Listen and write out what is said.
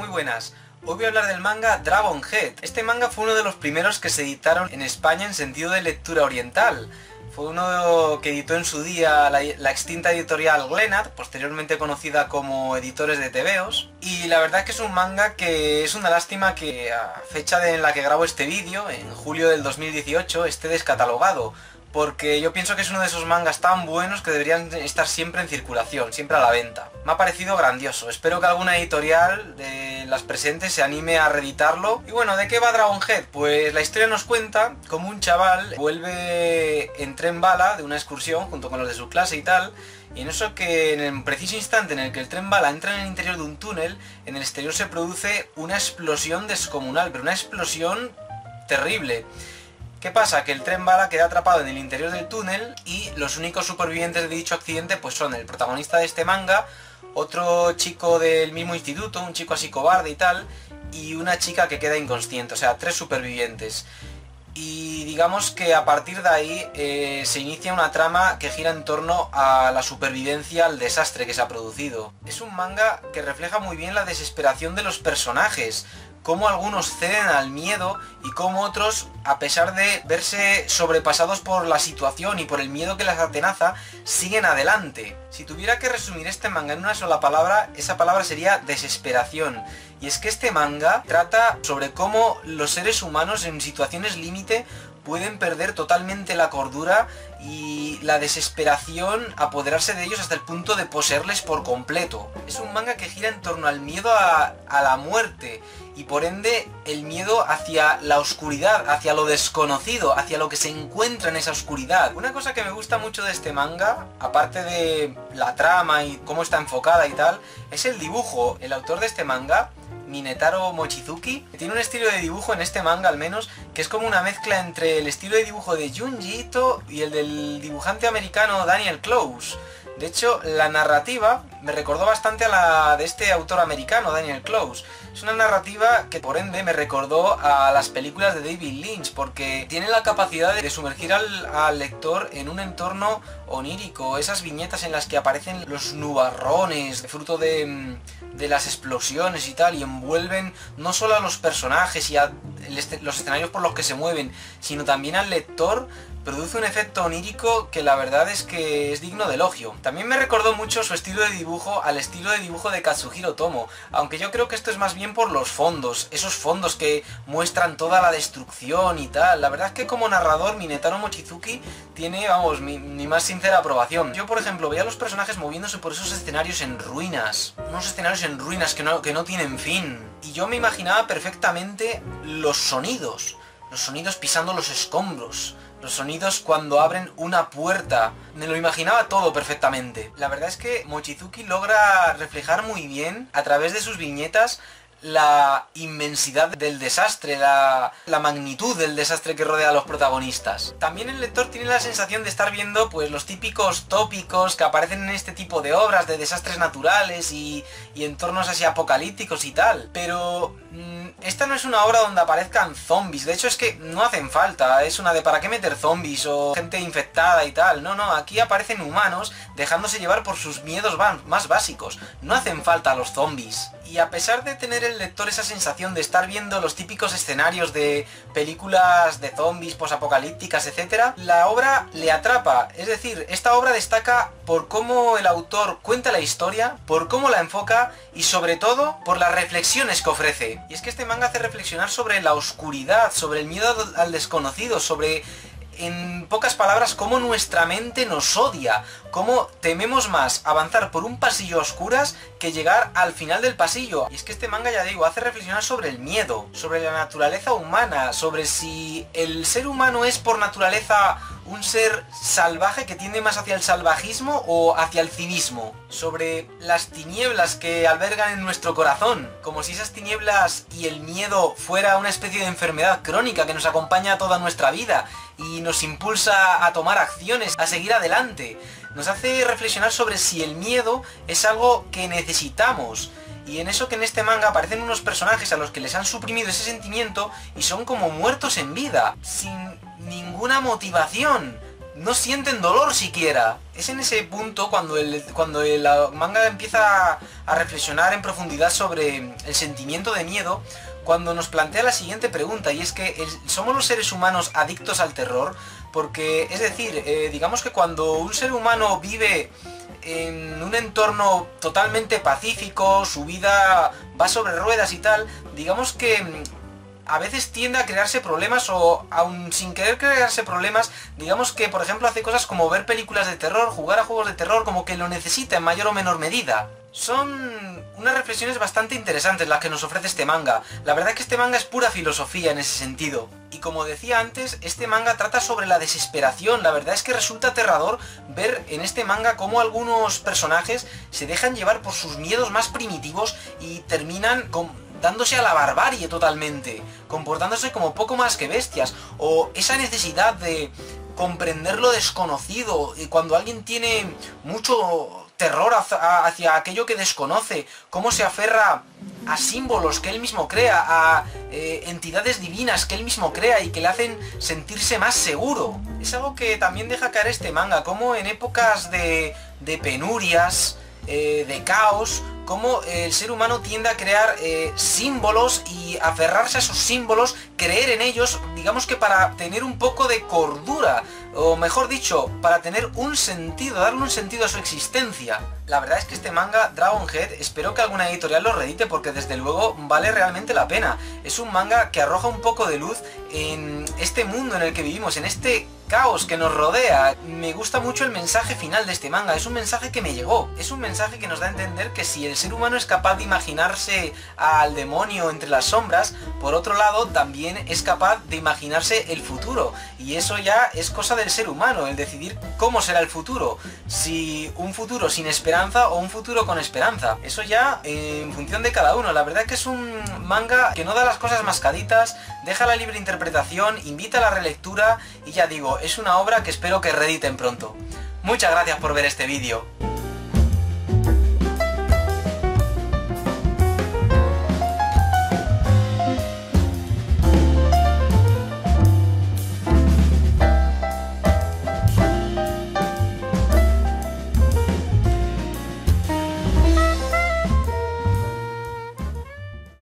buenas. Hoy voy a hablar del manga Dragon Head. Este manga fue uno de los primeros que se editaron en España en sentido de lectura oriental. Fue uno que editó en su día la extinta editorial Glenat, posteriormente conocida como Editores de Tebeos. Y la verdad es que es un manga que es una lástima que a fecha en la que grabo este vídeo, en julio del 2018, esté descatalogado. Porque yo pienso que es uno de esos mangas tan buenos que deberían estar siempre en circulación, siempre a la venta. Me ha parecido grandioso, espero que alguna editorial de las presentes se anime a reeditarlo. Y bueno, ¿de qué va Dragon Head? Pues la historia nos cuenta cómo un chaval vuelve en tren bala de una excursión junto con los de su clase y tal, y en eso que en el preciso instante en el que el tren bala entra en el interior de un túnel, en el exterior se produce una explosión descomunal, pero una explosión terrible. ¿Qué pasa? Que el tren bala queda atrapado en el interior del túnel y los únicos supervivientes de dicho accidente pues son el protagonista de este manga, otro chico del mismo instituto, un chico así cobarde y tal, y una chica que queda inconsciente, o sea, 3 supervivientes. Y digamos que a partir de ahí se inicia una trama que gira en torno a la supervivencia al desastre que se ha producido. Es un manga que refleja muy bien la desesperación de los personajes, cómo algunos ceden al miedo y cómo otros, a pesar de verse sobrepasados por la situación y por el miedo que les atenaza, siguen adelante. Si tuviera que resumir este manga en una sola palabra, esa palabra sería desesperación. Y es que este manga trata sobre cómo los seres humanos en situaciones límite pueden perder totalmente la cordura y la desesperación apoderarse de ellos hasta el punto de poseerles por completo. Es un manga que gira en torno al miedo a la muerte y por ende el miedo hacia la oscuridad, hacia lo desconocido, hacia lo que se encuentra en esa oscuridad. Una cosa que me gusta mucho de este manga, aparte de la trama y cómo está enfocada y tal, es el dibujo. El autor de este manga, Minetaro Mochizuki, tiene un estilo de dibujo en este manga al menos que es como una mezcla entre el estilo de dibujo de Junji Ito y el del dibujante americano Daniel Close. De hecho, la narrativa me recordó bastante a la de este autor americano, Daniel Close. Es una narrativa que por ende me recordó a las películas de David Lynch, porque tiene la capacidad de sumergir al lector en un entorno onírico. Esas viñetas en las que aparecen los nubarrones, fruto de las explosiones y tal, y envuelven no solo a los personajes y a los escenarios por los que se mueven, sino también al lector. Produce un efecto onírico que la verdad es que es digno de elogio. También me recordó mucho su estilo de dibujo al estilo de dibujo de Katsuhiro Otomo, aunque yo creo que esto es más bien por los fondos, esos fondos que muestran toda la destrucción y tal. La verdad es que como narrador Minetaro Mochizuki tiene, vamos, mi más sincera aprobación. Yo por ejemplo veía a los personajes moviéndose por esos escenarios en ruinas, unos escenarios en ruinas que no tienen fin, y yo me imaginaba perfectamente los sonidos pisando los escombros, los sonidos cuando abren una puerta. Me lo imaginaba todo perfectamente. La verdad es que Mochizuki logra reflejar muy bien a través de sus viñetas la inmensidad del desastre, la magnitud del desastre que rodea a los protagonistas. También el lector tiene la sensación de estar viendo pues los típicos tópicos que aparecen en este tipo de obras de desastres naturales y entornos así apocalípticos y tal. Pero esta no es una obra donde aparezcan zombies, de hecho es que no hacen falta, es una de ¿para qué meter zombies o gente infectada y tal? No, aquí aparecen humanos dejándose llevar por sus miedos más básicos, no hacen falta los zombies. Y a pesar de tener el lector esa sensación de estar viendo los típicos escenarios de películas de zombies, posapocalípticas, etc., la obra le atrapa. Es decir, esta obra destaca por cómo el autor cuenta la historia, por cómo la enfoca y sobre todo por las reflexiones que ofrece. Y es que este manga hace reflexionar sobre la oscuridad, sobre el miedo al desconocido, sobre, en pocas palabras, cómo nuestra mente nos odia, cómo tememos más avanzar por un pasillo a oscuras que llegar al final del pasillo. Y es que este manga, ya digo, hace reflexionar sobre el miedo, sobre la naturaleza humana, sobre si el ser humano es por naturaleza un ser salvaje que tiende más hacia el salvajismo o hacia el cinismo, sobre las tinieblas que albergan en nuestro corazón, como si esas tinieblas y el miedo fuera una especie de enfermedad crónica que nos acompaña toda nuestra vida y nos impulsa a tomar acciones, a seguir adelante. Nos hace reflexionar sobre si el miedo es algo que necesitamos. Y en eso que en este manga aparecen unos personajes a los que les han suprimido ese sentimiento y son como muertos en vida, sin ninguna motivación. no sienten dolor siquiera. Es en ese punto cuando el manga empieza a reflexionar en profundidad sobre el sentimiento de miedo, cuando nos plantea la siguiente pregunta, y es que ¿somos los seres humanos adictos al terror? Porque, es decir, digamos que cuando un ser humano vive en un entorno totalmente pacífico, su vida va sobre ruedas y tal, digamos que a veces tiende a crearse problemas, o aun sin querer crearse problemas, digamos que por ejemplo hace cosas como ver películas de terror, jugar a juegos de terror, como que lo necesita en mayor o menor medida. Son unas reflexiones bastante interesantes las que nos ofrece este manga. La verdad es que este manga es pura filosofía en ese sentido. Y como decía antes, este manga trata sobre la desesperación. La verdad es que resulta aterrador ver en este manga cómo algunos personajes se dejan llevar por sus miedos más primitivos y terminan dándose a la barbarie totalmente, comportándose como poco más que bestias, o esa necesidad de comprender lo desconocido, y cuando alguien tiene mucho terror hacia aquello que desconoce, cómo se aferra a símbolos que él mismo crea, a entidades divinas que él mismo crea y que le hacen sentirse más seguro. Es algo que también deja caer este manga, como en épocas de penurias, de caos, cómo el ser humano tiende a crear símbolos y aferrarse a esos símbolos, creer en ellos, digamos que para tener un poco de cordura, o mejor dicho, para tener un sentido, darle un sentido a su existencia. La verdad es que este manga, Dragon Head, espero que alguna editorial lo reedite, porque desde luego vale realmente la pena. Es un manga que arroja un poco de luz en este mundo en el que vivimos, en este caos que nos rodea. Me gusta mucho el mensaje final de este manga, es un mensaje que me llegó, es un mensaje que nos da a entender que si el ser humano es capaz de imaginarse al demonio entre las sombras, por otro lado también es capaz de imaginarse el futuro, y eso ya es cosa del ser humano, el decidir cómo será el futuro, si un futuro sin esperanza o un futuro con esperanza. Eso ya en función de cada uno. La verdad es que es un manga que no da las cosas mascaditas, deja la libre interpretación, invita a la relectura, y ya digo, es una obra que espero que reediten pronto. Muchas gracias por ver este vídeo.